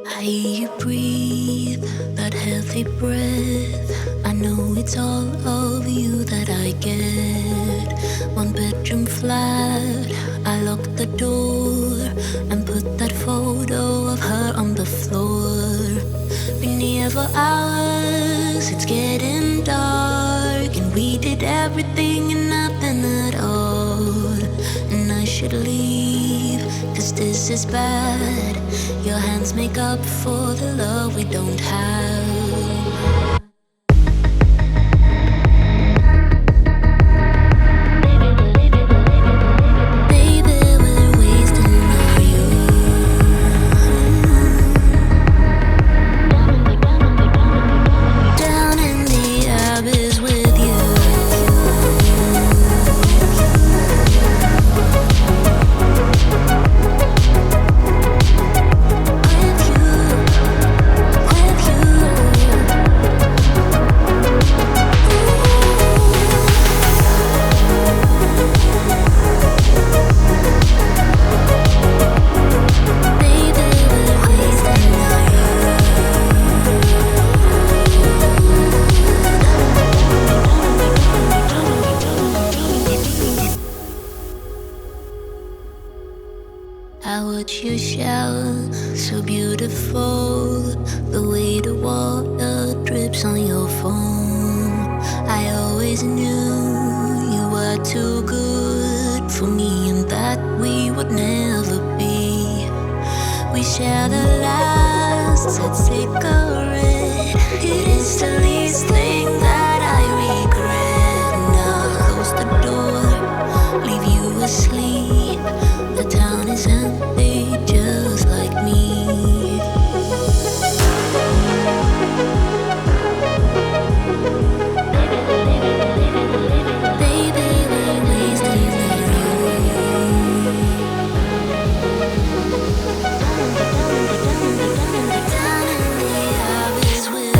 I hear you breathe, that healthy breath. I know it's all of you that I get. One bedroom flat, I lock the door and put that photo of her on the floor. Been here for hours, it's getting dark, and we did everything and nothing at all. And I should leave, 'cause this is bad. Your hands make up for the love we don't have. Baby, we're wasting our youth. Down in the abyss with you. I watch you shower, so beautiful. The way the water drips on your phone. I always knew you were too good for me, and that we would never be. We share the last set cigarette. It is the least thing that I regret. Now close the door, leave you asleep. The town is empty, just like me. Baby, we're wasting our youth. Down in the abyss with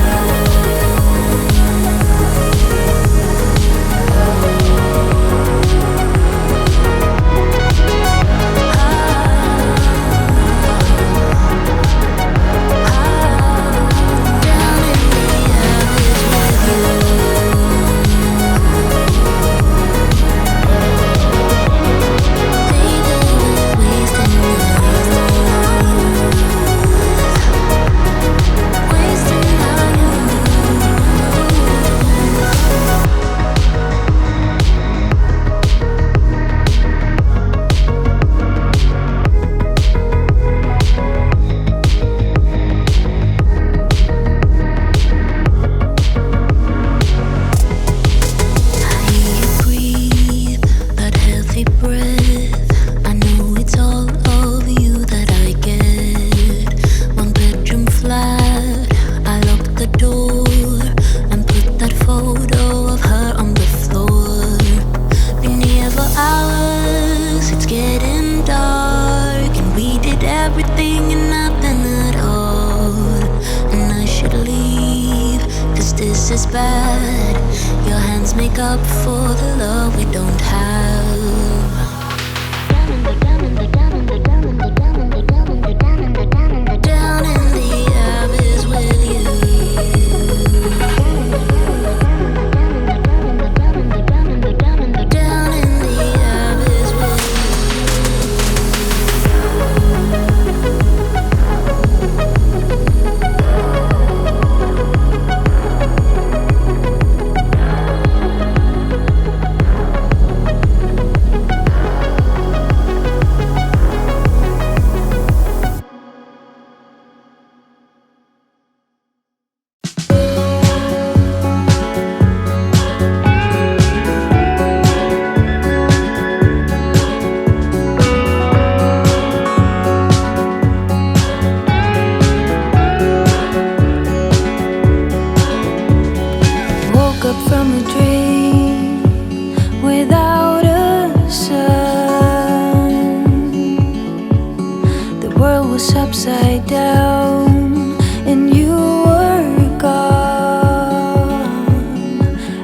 is bad. Your hands make up for the love we don't have. Down in the abyss with you. Down in the abyss with upside down and you were gone.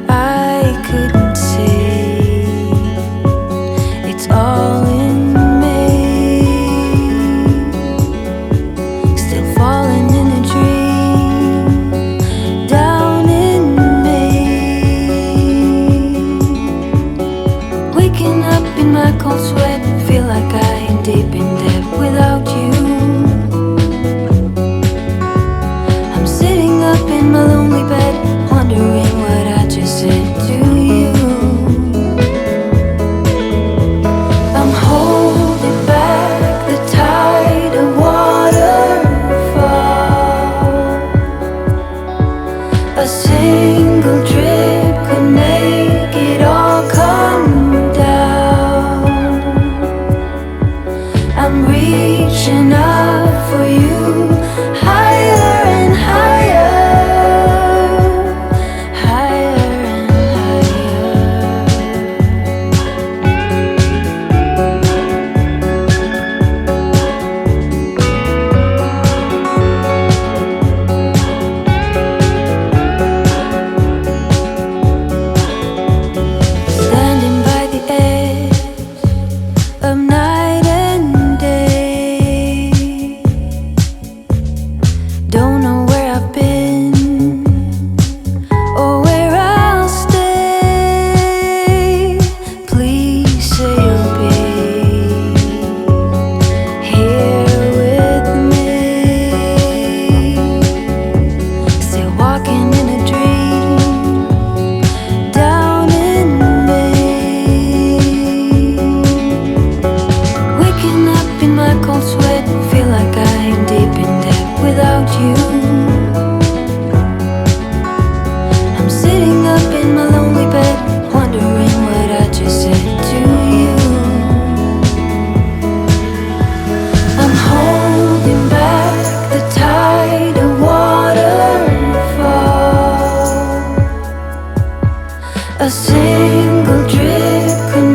I couldn't see, it's all in me, still falling A single